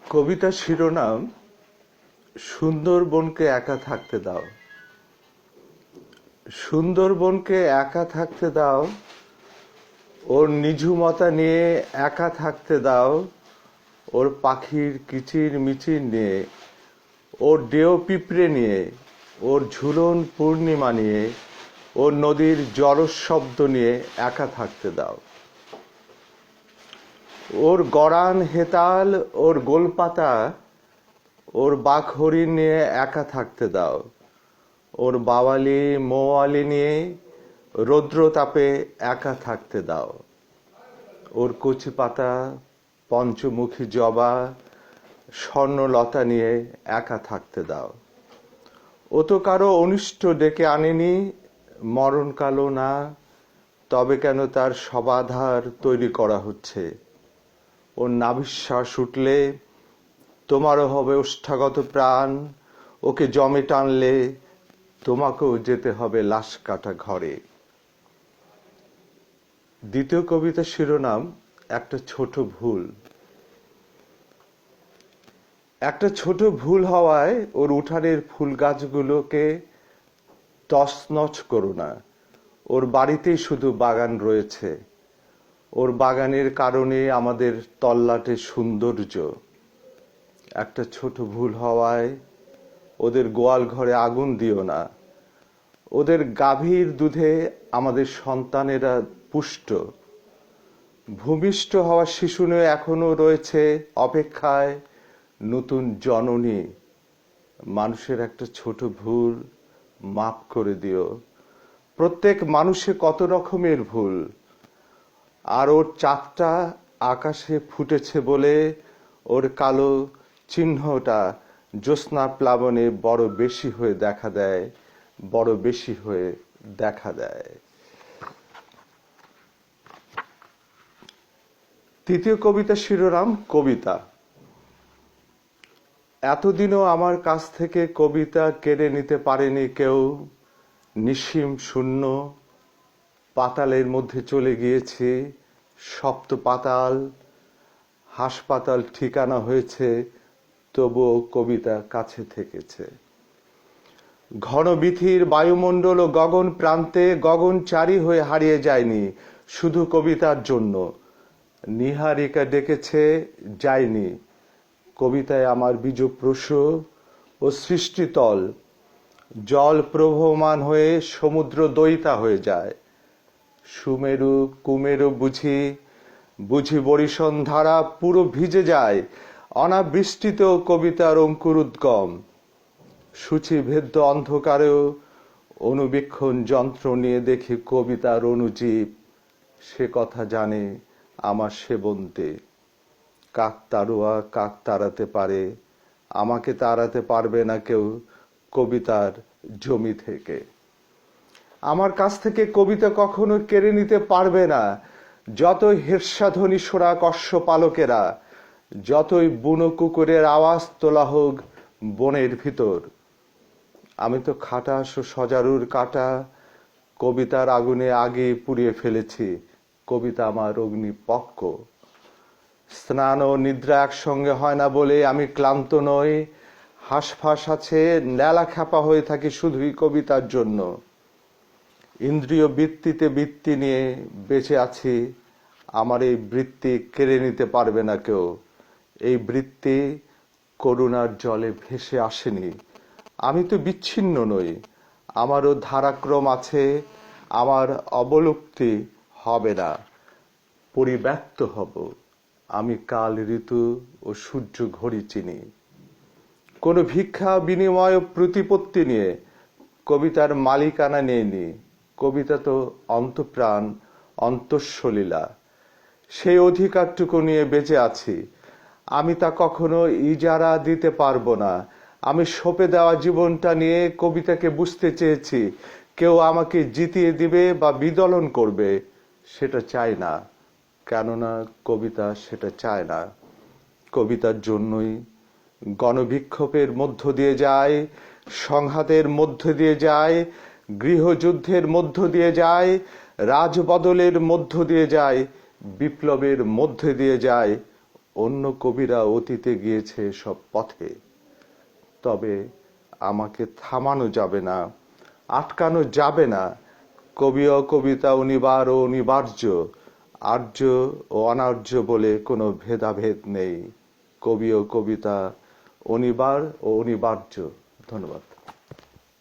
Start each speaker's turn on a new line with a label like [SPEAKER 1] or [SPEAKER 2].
[SPEAKER 1] কবিতা শিরোনাম সুন্দরবনকে একা থাকতে দাও। সুন্দরবনকে একা থাকতে দাও, ওর নিঝুমতা নিয়ে একা থাকতে দাও, ওর পাখির কিচির মিচির নিয়ে, ওর ডেও পিঁপড়ে নিয়ে, ওর ঝুলন পূর্ণিমা নিয়ে, ওর নদীর জলজ শব্দ নিয়ে একা থাকতে দাও। ওর গরান হেতাল, ওর গোলপাতা, ওর বাঘ হরিণ নিয়ে একা থাকতে দাও। ওর বাওয়ালি মৌয়ালি নিয়ে রৌদ্রতাপে একা থাকতে দাও। ওর কচি পাতা, পঞ্চমুখী জবা, স্বর্ণলতা নিয়ে একা থাকতে দাও। ও তো কারো অনিষ্ট ডেকে আনেনি, মরণকালও না, তবে কেন তার সবাধার তৈরি করা হচ্ছে? ওর নাভিশ্বাস উঠলে তোমারও হবে ওষ্ঠাগত প্রাণ, ওকে জমে টানলে তোমাকেও যেতে হবে লাশ কাটা ঘরে। দ্বিতীয় কবিতার শিরোনাম একটা ছোট ভুল। একটা ছোট ভুল হওয়ায় ওর উঠানের ফুল গাছগুলোকে তছনছ করো না। ওর বাড়িতেই শুধু বাগান রয়েছে, ওর বাগানের কারণে আমাদের তল্লাটে সৌন্দর্য। একটা ছোট ভুল হওয়ায় ওদের গোয়াল ঘরে আগুন দিও না। ওদের গাভীর দুধে আমাদের সন্তানেরা পুষ্ট। ভূমিষ্ঠ হওয়া শিশু নিয়ে এখনো রয়েছে অপেক্ষায় নতুন জননী। মানুষের একটা ছোট ভুল মাফ করে দিও। প্রত্যেক মানুষে কত রকমের ভুল, আর ওর চাঁদটা আকাশে ফুটেছে বলে ওর কালো চিহ্নটা জ্যোৎস্না প্লাবনে বড় বেশি হয়ে দেখা দেয়, বড় বেশি হয়ে দেখা দেয়। তৃতীয় কবিতা শিরোনাম কবিতা। এতদিনও আমার কাছ থেকে কবিতা কেড়ে নিতে পারেনি কেউ। নিঃসীম শূন্য পাতালের মধ্যে চলে গিয়েছে, সপ্ত পাতাল হাসপাতাল ঠিকানা হয়েছে, তবুও কবিতা কাছে থেকেছে। ঘন বীথির বায়ুমণ্ডল ও গগন প্রান্তে গগনচারী হয়ে হারিয়ে যায়নি শুধু কবিতার জন্য। নিহারিকা ডেকেছে, যায়নি। কবিতায় আমার বীজপ্রস ও সৃষ্টিতল, জল প্রবহমান হয়ে সমুদ্র দইতা হয়ে যায়। সুমেরু কুমেরু বুঝি বুঝি বরিশন ধারা পুরো ভিজে যায়। অনাবৃষ্টিতেও কবিতার অঙ্কুর উদ্গম। সূচিভেদ্য অন্ধকারেও অনুবীক্ষণ যন্ত্র নিয়ে দেখি কবিতার অনুজীব। সে কথা জানে আমার সেবন্তে। কাক তাড়ুয়া কাক তাড়াতে পারে, আমাকে তাড়াতে পারবে না কেউ কবিতার জমি থেকে। আমার কাছ থেকে কবিতা কখনো কেড়ে নিতে পারবে না। যতই হের্ষাধ্বনি সোরা কস্য পালকেরা, যতই বুনো কুকুরের আওয়াজ তোলা হোক বনের ভিতর। আমি তো খাটাস ও সজারুর কাটা কবিতার আগুনে আগে পুড়িয়ে ফেলেছি। কবিতা আমার অগ্নিপক্ষ। স্নান ও নিদ্রা একসঙ্গে হয় না বলে আমি ক্লান্ত নই। হাঁসফাঁস আছে, নেলা খ্যাপা হয়ে থাকি শুধুই কবিতার জন্য। ইন্দ্রিয় বৃত্তিতে বৃত্তি নিয়ে বেঁচে আছি। আমার এই বৃত্তি কেড়ে নিতে পারবে না কেউ। এই বৃত্তি করুণার জলে ভেসে আসেনি। আমি তো বিচ্ছিন্ন নই, আমারও ধারাক্রম আছে। আমার অবলুপ্তি হবে না, পরিব্যক্ত হব। আমি কাল ঋতু ও সূর্য ঘড়ি চিনি। কোনো ভিক্ষা বিনিময় প্রতিপত্তি নিয়ে কবিতার মালিকানা নেইনি। কবিতা তো অন্তঃপ্রাণ, অন্তঃসলীলা। সেই অধিকারটুকু নিয়ে বেঁচে আছি। আমি তা কখনো ইজারা দিতে পারবো না। আমি সঁপে দেওয়া জীবনটা নিয়ে কবিতাকে বুঝতে চেয়েছি। কেউ আমাকে জিতিয়ে দিবে বা বিদলন করবে সেটা চাই না, কেননা কবিতা সেটা চায় না। কবিতার জন্যই গণবিক্ষোভের মধ্য দিয়ে যায়, সংঘাতের মধ্য দিয়ে যায়, গৃহযুদ্ধের মধ্য দিয়ে যায়, রাজবদলের মধ্য দিয়ে যায়, বিপ্লবের মধ্যে দিয়ে যায়, অন্য কবিরা অতীতে গিয়েছে সব পথে, তবে আমাকে থামানো যাবে না, আটকানো যাবে না। কবি ও কবিতা অনিবার ও অনিবার্য, আর্য ও অনার্য বলে কোনো ভেদাভেদ নেই। কবি ও কবিতা অনিবার ও অনিবার্য। ধন্যবাদ।